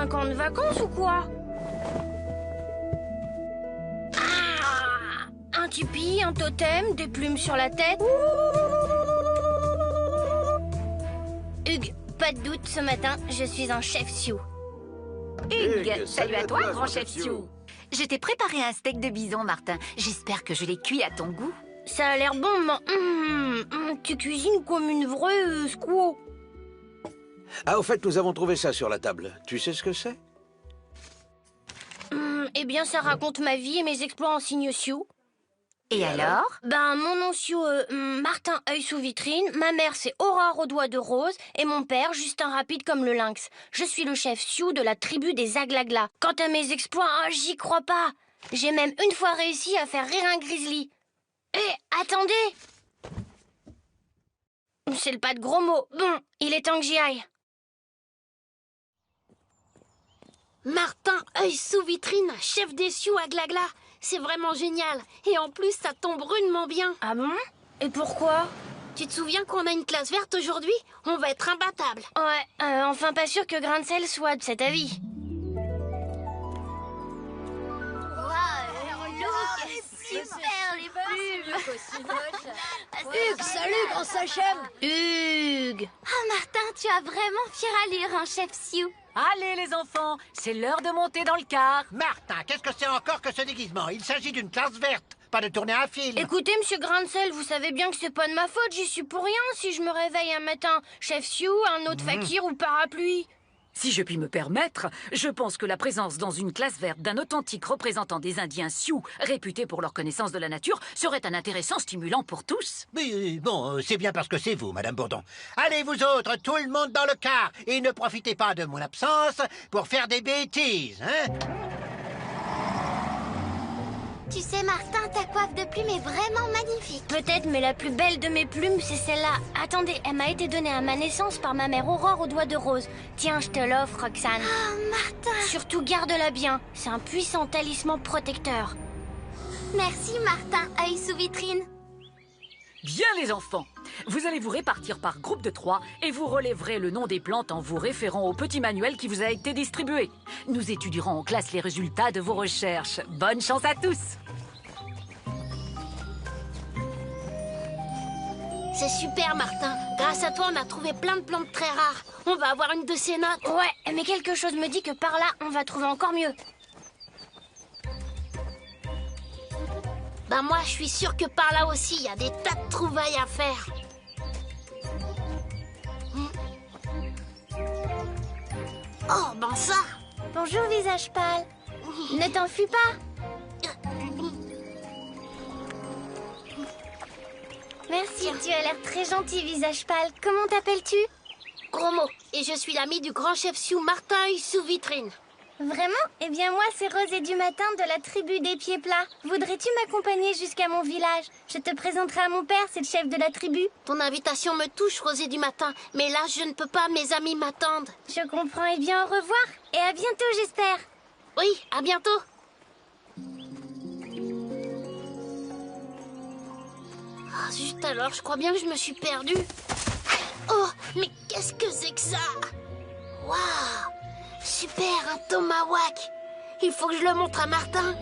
un camp de vacances ou quoi? Un tipi, un totem, des plumes sur la tête. Hugues, pas de doute, ce matin, je suis un chef Sioux. Hugues, salut à toi, grand chef Sioux. Je t'ai préparé un steak de bison, Martin. J'espère que je l'ai cuit à ton goût. Ça a l'air bon, mais... tu cuisines comme une vraie squaw. Ah, au fait, nous avons trouvé ça sur la table. Tu sais ce que c'est? Eh bien, ça raconte ma vie et mes exploits en signe Sioux. Et alors? Ben, mon nom Sioux, Martin œil sous vitrine, ma mère c'est Aurore aux doigts de rose, et mon père Justin rapide comme le lynx. Je suis le chef Sioux de la tribu des Aglaglas. Quant à mes exploits, j'y crois pas. J'ai même une fois réussi à faire rire un grizzly. Attendez! C'est le pas de gros mots. Bon, il est temps que j'y aille. Martin œil sous vitrine, chef des Sioux à Glagla. C'est vraiment génial. Et en plus, ça tombe rudement bien. Ah bon? Et pourquoi? Tu te souviens qu'on a une classe verte aujourd'hui? On va être imbattable. Ouais, enfin pas sûr que Grain de sel soit de cet avis. Hugues, salut, grand sachem. Hugues! Ah, Martin, tu as vraiment fière allure, un chef Sioux. Allez, les enfants, c'est l'heure de monter dans le car. Martin, qu'est-ce que c'est encore que ce déguisement? Il s'agit d'une classe verte, pas de tourner un film. Écoutez, monsieur Grain de sel, vous savez bien que c'est pas de ma faute, j'y suis pour rien si je me réveille un matin chef Sioux, un autre fakir ou parapluie. Si je puis me permettre, je pense que la présence dans une classe verte d'un authentique représentant des Indiens Sioux, réputés pour leur connaissance de la nature, serait un intéressant stimulant pour tous. Mais bon, c'est bien parce que c'est vous, Madame Bourdon. Allez, vous autres, tout le monde dans le car, et ne profitez pas de mon absence pour faire des bêtises, hein? Tu sais, Martin, ta coiffe de plumes est vraiment magnifique. Peut-être, mais la plus belle de mes plumes, c'est celle-là. Attendez, elle m'a été donnée à ma naissance par ma mère Aurore aux doigts de rose. Tiens, je te l'offre, Roxane. Oh, Martin. Surtout garde-la bien, c'est un puissant talisman protecteur. Merci, Martin, œil sous vitrine. Bien, les enfants, vous allez vous répartir par groupe de 3 et vous relèverez le nom des plantes en vous référant au petit manuel qui vous a été distribué. Nous étudierons en classe les résultats de vos recherches. Bonne chance à tous! C'est super, Martin. Grâce à toi, on a trouvé plein de plantes très rares. On va avoir une de ces notes. Ouais, mais quelque chose me dit que par là, on va trouver encore mieux. Ben moi, je suis sûre que par là aussi, il y a des tas de trouvailles à faire. Oh, ben ça! Bonjour, visage pâle. Ne t'enfuis pas. Merci, tu as l'air très gentil, visage pâle. Comment t'appelles-tu? Gros mot. Et je suis l'ami du grand chef Sioux Martin œil sous vitrine. Vraiment? Eh bien moi, c'est Rose et du matin de la tribu des pieds plats. Voudrais-tu m'accompagner jusqu'à mon village? Je te présenterai à mon père, c'est le chef de la tribu. Ton invitation me touche, Rosée du matin. Mais là, je ne peux pas, mes amis m'attendent. Je comprends, eh bien au revoir. Et à bientôt, j'espère. Oui, à bientôt. Ah, zut alors, je crois bien que je me suis perdue. Oh, mais qu'est-ce que c'est que ça? Waouh! Super, un tomahawk. Il faut que je le montre à Martin.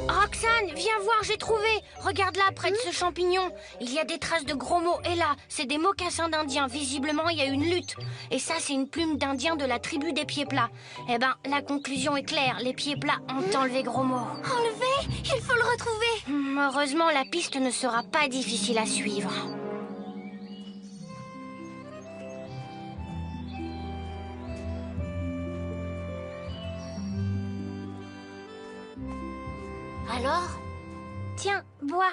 Roxane, viens voir, j'ai trouvé. Regarde là, près de ce champignon. Il y a des traces de gros mots. Et là, c'est des mocassins d'Indiens. Visiblement, il y a une lutte. Et ça, c'est une plume d'Indien de la tribu des pieds plats. Eh ben, la conclusion est claire. Les pieds plats ont enlevé gros mots. Enlevé? Il faut le retrouver. Heureusement, la piste ne sera pas difficile à suivre. Alors? Tiens, bois.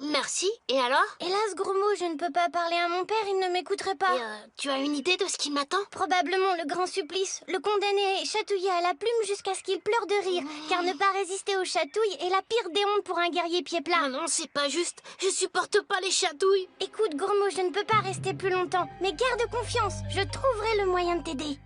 Merci. Et alors? Hélas, gros mot, je ne peux pas parler à mon père, il ne m'écouterait pas. Et, tu as une idée de ce qui m'attend? Probablement le grand supplice. Le condamné est chatouillé à la plume jusqu'à ce qu'il pleure de rire, car ne pas résister aux chatouilles est la pire des hontes pour un guerrier pied plat. Non, c'est pas juste. Je supporte pas les chatouilles. Écoute, gros mot, je ne peux pas rester plus longtemps, mais garde confiance, je trouverai le moyen de t'aider.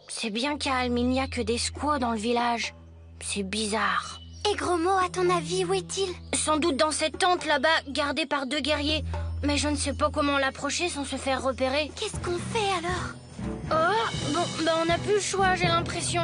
C'est bien calme, il n'y a que des squaws dans le village. C'est bizarre. Et gros mot, à ton avis, où est-il? Sans doute dans cette tente là-bas, gardée par 2 guerriers. Mais je ne sais pas comment l'approcher sans se faire repérer. Qu'est-ce qu'on fait alors? Oh, bon, on n'a plus le choix, j'ai l'impression.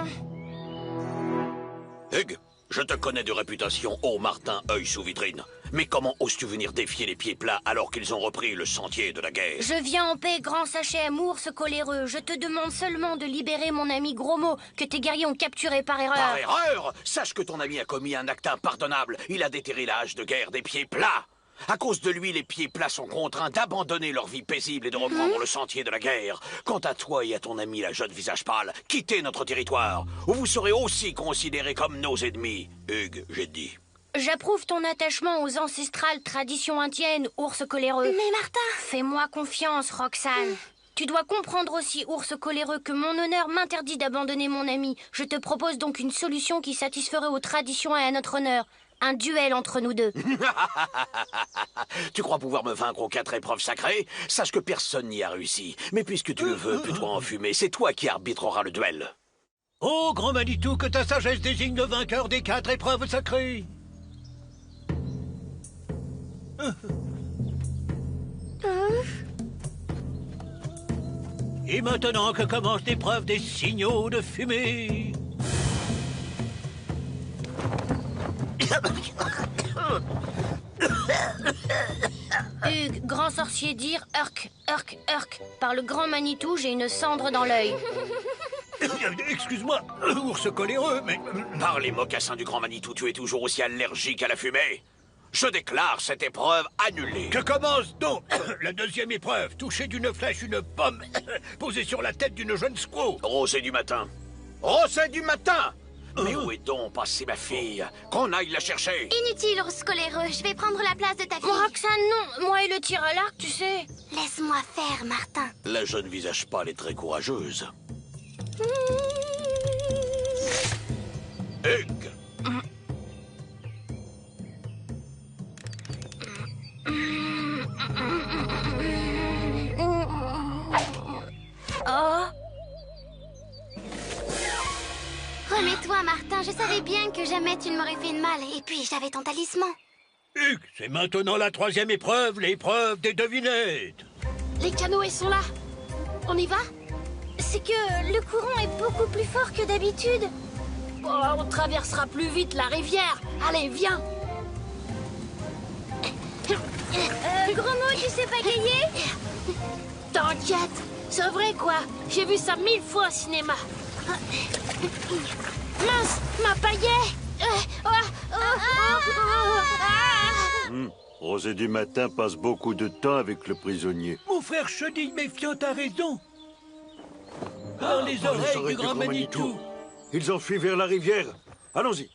Hugues, je te connais de réputation, ô Martin, œil sous vitrine. Mais comment oses-tu venir défier les pieds plats alors qu'ils ont repris le sentier de la guerre? Je viens en paix, grand Sachem, ours coléreux. Je te demande seulement de libérer mon ami Gros Mot, que tes guerriers ont capturé par erreur. Par erreur? Sache que ton ami a commis un acte impardonnable. Il a déterré la hache de guerre des pieds plats. À cause de lui, les pieds plats sont contraints d'abandonner leur vie paisible et de reprendre le sentier de la guerre. Quant à toi et à ton ami la jeune visage pâle, quittez notre territoire, ou vous serez aussi considérés comme nos ennemis. Hugues, j'ai dit. J'approuve ton attachement aux ancestrales traditions indiennes, ours coléreux. Mais Martin... Fais-moi confiance, Roxane. Tu dois comprendre aussi, ours coléreux, que mon honneur m'interdit d'abandonner mon ami. Je te propose donc une solution qui satisferait aux traditions et à notre honneur. Un duel entre nous deux. Tu crois pouvoir me vaincre aux 4 épreuves sacrées? Sache que personne n'y a réussi. Mais puisque tu le veux, plutôt en fumée, c'est toi qui arbitreras le duel. Ô grand Manitou, que ta sagesse désigne le vainqueur des 4 épreuves sacrées. Et maintenant que commence l'épreuve des signaux de fumée. Hugues, grand sorcier dire Urk, Urk, Urk. Par le grand Manitou, j'ai une cendre dans l'œil. Excuse-moi, ours coléreux, mais... Par les mocassins du grand Manitou, tu es toujours aussi allergique à la fumée. Je déclare cette épreuve annulée. Que commence donc la deuxième épreuve? Toucher d'une flèche une pomme posée sur la tête d'une jeune squaw. Rosée du matin. Rosée du matin! Mais où est donc passée ma fille? Qu'on aille la chercher. Inutile, ours coléreux. Je vais prendre la place de ta fille. Roxane, non. Moi et le tir à l'arc, tu sais. Laisse-moi faire, Martin. La jeune visage pâle est très courageuse. Hugues! Oh, Remets-toi, Martin. Je savais bien que jamais tu ne m'aurais fait de mal. Et puis, j'avais ton talisman. Hugues, c'est maintenant la troisième épreuve, l'épreuve des devinettes. Les canoës sont là. On y va? c'est que le courant est beaucoup plus fort que d'habitude. Oh, on traversera plus vite la rivière. Allez, viens. Gros mot, tu sais pagayer? T'inquiète, c'est vrai quoi. J'ai vu ça 1000 fois au cinéma. Mince, ma paillette. Rosée du matin passe beaucoup de temps avec le prisonnier. Mon frère Chenille méfiant a raison. Dans les oreilles du grand Manitou. Ils ont fui vers la rivière. Allons-y.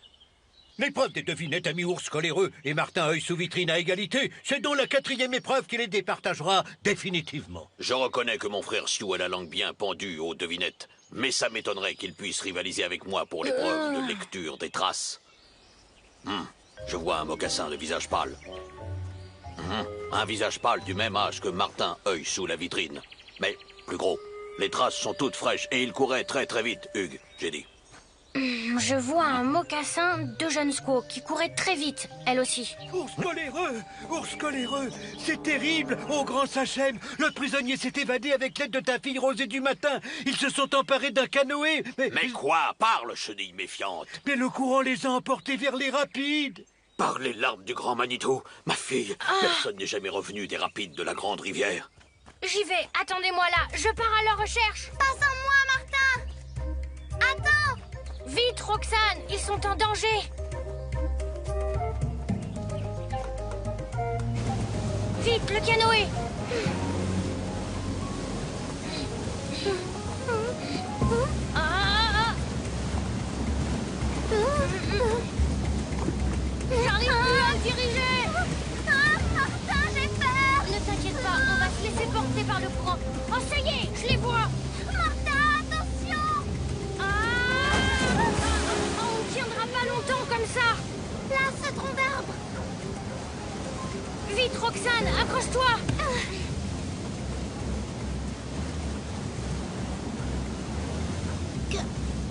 L'épreuve des devinettes, ami ours coléreux et Martin œil sous vitrine à égalité, c'est donc la quatrième épreuve qui les départagera définitivement. Je reconnais que mon frère Sioux a la langue bien pendue aux devinettes, mais ça m'étonnerait qu'il puisse rivaliser avec moi pour l'épreuve de lecture des traces. Je vois un mocassin de visage pâle. Un visage pâle du même âge que Martin œil sous la vitrine, mais plus gros. Les traces sont toutes fraîches et il courait très très vite, Hugues, j'ai dit. Je vois un mocassin de jeune squaw qui courait très vite, elle aussi. Ours coléreux, c'est terrible, ô grand Sachem. Le prisonnier s'est évadé avec l'aide de ta fille Rosée du matin. Ils se sont emparés d'un canoë. Mais quoi? Parle, chenille méfiante. Mais le courant les a emportés vers les rapides. Par les larmes du grand Manitou, ma fille, personne n'est jamais revenu des rapides de la grande rivière. J'y vais, attendez-moi là, je pars à leur recherche. Pas sans moi, Martin. Attends. Vite, Roxane, ils sont en danger. Vite, le canoë. J'arrive plus à me diriger. Martin, j'ai peur. Ne t'inquiète pas, on va se laisser porter par le courant. Oh, ça y est, je les vois. Martin, attention. On ne tiendra pas longtemps comme ça. Là, ce tronc d'arbre. Vite, Roxane, accroche-toi.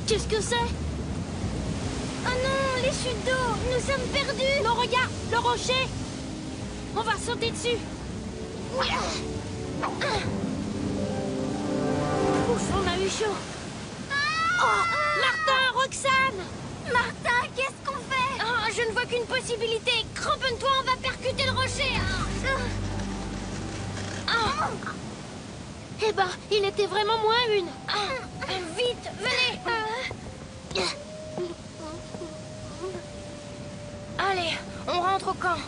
Qu'est-ce que c'est? Oh non, les chutes d'eau, nous sommes perdus. Non, regarde, le rocher. On va sauter dessus. Ouf, on a eu chaud. Oh, Martin, Roxane! Martin, qu'est-ce qu'on fait? Ah, je ne vois qu'une possibilité. Cramponne-toi, on va percuter le rocher. Eh ben, il était vraiment moins une. Vite, venez. Allez, on rentre au camp.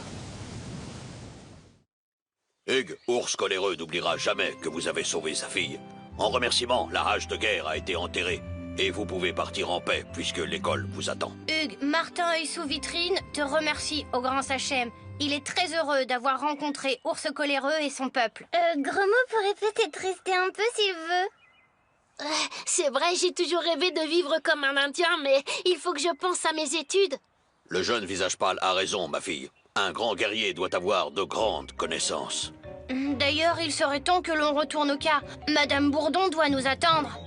Hugues, ours coléreux, n'oubliera jamais que vous avez sauvé sa fille. En remerciement, la hache de guerre a été enterrée. Et vous pouvez partir en paix, puisque l'école vous attend. Hugues, Martin œil sous vitrine te remercie au grand Sachem. Il est très heureux d'avoir rencontré Ours coléreux et son peuple. Gromo pourrait peut-être rester un peu s'il veut. C'est vrai, j'ai toujours rêvé de vivre comme un Indien, mais il faut que je pense à mes études. Le jeune visage pâle a raison, ma fille. Un grand guerrier doit avoir de grandes connaissances. D'ailleurs, il serait temps que l'on retourne au cas. Madame Bourdon doit nous attendre.